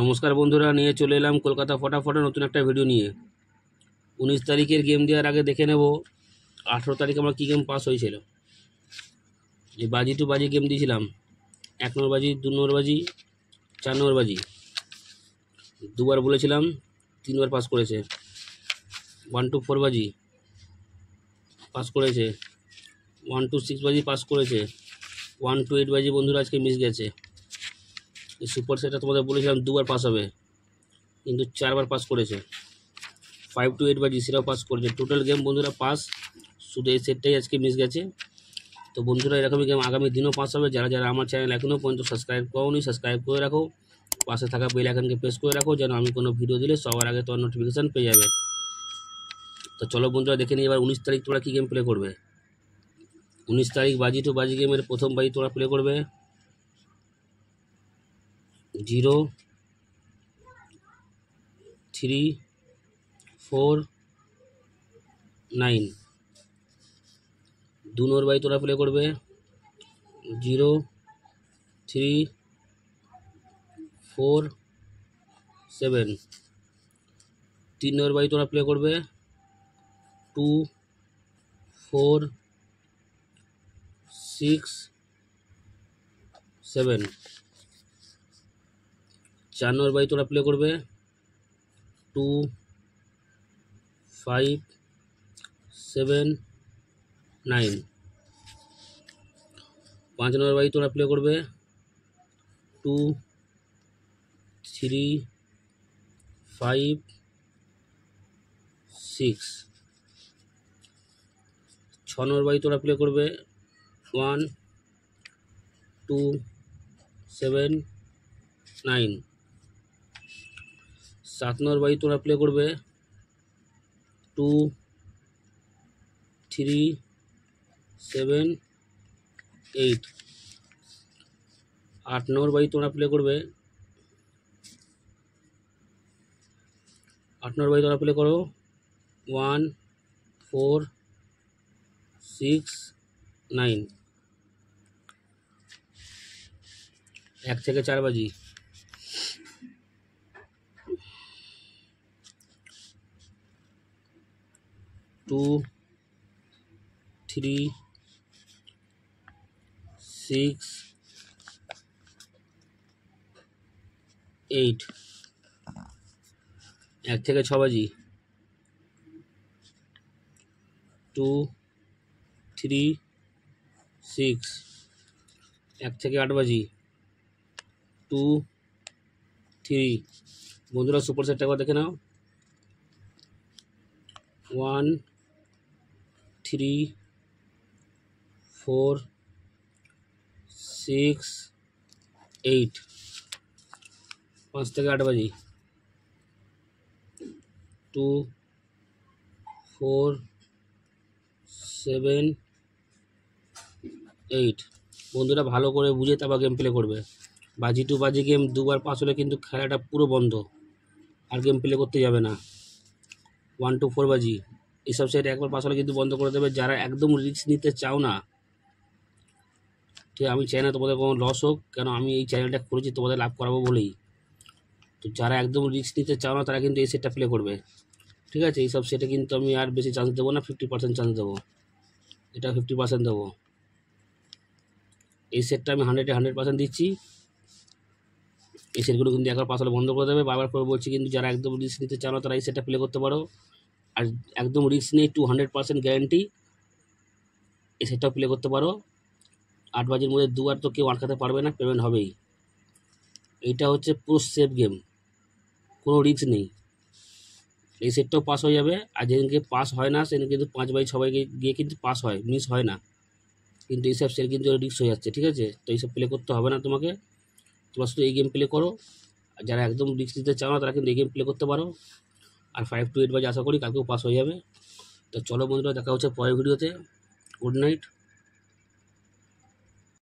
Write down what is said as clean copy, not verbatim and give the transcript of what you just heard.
নমস্কার বন্ধুরা, নিয়ে চলে এলাম কলকাতা ফটাফটে নতুন একটা ভিডিও নিয়ে। 19 তারিখের গেম দেওয়ার আগে দেখে নেব 18 তারিখ আমার কী গেম পাস হয়েছিল। এই বাজি টু বাজি গেম দিয়েছিলাম, 1 নম্বর বাজি, 2 নম্বর বাজি, 4 নম্বর বাজি। দুবার বলেছিলাম, 3বার পাস করেছে। 1 to 4 বাজি পাস করেছে, 1 to 6 বাজি পাস করেছে, 1 to 8 বাজি বন্ধুরা আজকে মিস গেছে। এই সুপার সেটটা তোমাদের বলেছিলাম 2বার পাস হবে, কিন্তু 4বার পাস করেছে। 5 to 8 বাজি সেটাও পাস করেছে। টোটাল গেম বন্ধুরা পাস, শুধু এই সেটটাই আজকে মিস গেছে। তো বন্ধুরা এরকমই গেম আগামী দিনও পাস হবে। যারা যারা আমার চ্যানেল এখনও পর্যন্ত সাবস্ক্রাইব করোনি, সাবস্ক্রাইব করে রাখো, পাশে থাকা বেল আইকনকে প্রেস করে রাখো, যেন আমি কোনো ভিডিও দিলে সবার আগে তোমার নোটিফিকেশান পেয়ে যাবে। তো চলো বন্ধুরা দেখে নিই এবার 19 তারিখ তোমরা কী গেম প্লে করবে। 19 তারিখ বাজি টু বাজি গেমের প্রথম বাজি তোমরা প্লে করবে 0 3 4 9। 2 নম্বর বাজি তোমরা প্লে করবে 0 3 4 7। 3 নম্বর বাজি তোমরা প্লে করবে 2 4 6 7। 4 নম্বর বাজি তোমরা প্লে করবে 2 5 7 9। 5 নম্বর বাজি তোমরা প্লে করবে 2 3 5 6। 6 নম্বর বাজি তোমরা প্লে করবে 1 2 7 9। 7 নম্বর বাজি তোমরা প্লে করবে 2 3 7 8। 8 নম্বর বাজি তোমরা প্লে করবে 8 নম্বর বাজি তোমরা প্লে করো 1 4 6 9। 1 থেকে 4 বাজি 2 3 6 8। 1 থেকে 6 বাজি 2 3 6। 1 থেকে 8 বাজি 2 3। বন্ধুরা সুপার সেটটা একবার দেখে নাও 1 3 4 6 8। 5 থেকে 8 বাজি 2 4 7 8। বন্ধুরা ভালো করে বুঝে তারপর গেম প্লে করবে। বাজি টু বাজি গেম 2বার পাস হলে কিন্তু খেলাটা পুরো বন্ধ, আর গেম প্লে করতে যাবে না। 1 to 4 বাজি এইসব সেট একবার পাস হলে কিন্তু বন্ধ করে দেবে। যারা একদম রিস্ক নিতে চাও না, ঠিক আমি চাই না তোমাদের কোনো লস হোক, কেন আমি এই চ্যানেলটা করেছি তোমাদের লাভ করাবো বলেই। তো যারা একদম রিস্ক নিতে চাও না তারা কিন্তু এই সেটটা প্লে করবে, ঠিক আছে। এইসব সেটে কিন্তু আমি আর বেশি চান্স দেবো না, 50% চান্স দেবো, এটা 50% দেবো। এই সেটটা আমি 100% দিচ্ছি। এই সেটগুলো কিন্তু একবার পাস হলে বন্ধ করে দেবে। বারবার করে বলছি, কিন্তু যারা একদম রিস্ক নিতে চাও না তারা এই সেটটা প্লে করতে পারো। আর একদম রিস্ক নেই, 200% গ্যারেন্টি, এই সেটটাও প্লে করতে পারো। 8 বাজির মধ্যে 2বার তো কেউ আটকাতে পারবে না, পেমেন্ট হবেই। এইটা হচ্ছে পুরো সেফ গেম, কোনো রিস্ক নেই। এই সেটটাও পাস হয়ে যাবে। আর যেদিনকে পাস হয় না সেদিন কিন্তু 5 বাই সবাইকে গিয়ে কিন্তু পাস হয়, মিস হয় না। কিন্তু এইসব সেট কিন্তু রিস্ক হয়ে যাচ্ছে, ঠিক আছে। তো এইসব প্লে করতে হবে না তোমাকে, তোমরা শুধু এই গেম প্লে করো। আর যারা একদম রিস্ক দিতে চাও না তারা কিন্তু এই গেম প্লে করতে পারো। আর 5 to 8 বাজে আশা করি কালকেও পাস হয়ে যাবে। তো চলো বন্ধুরা, দেখা হচ্ছে পরের ভিডিওতে। Good night.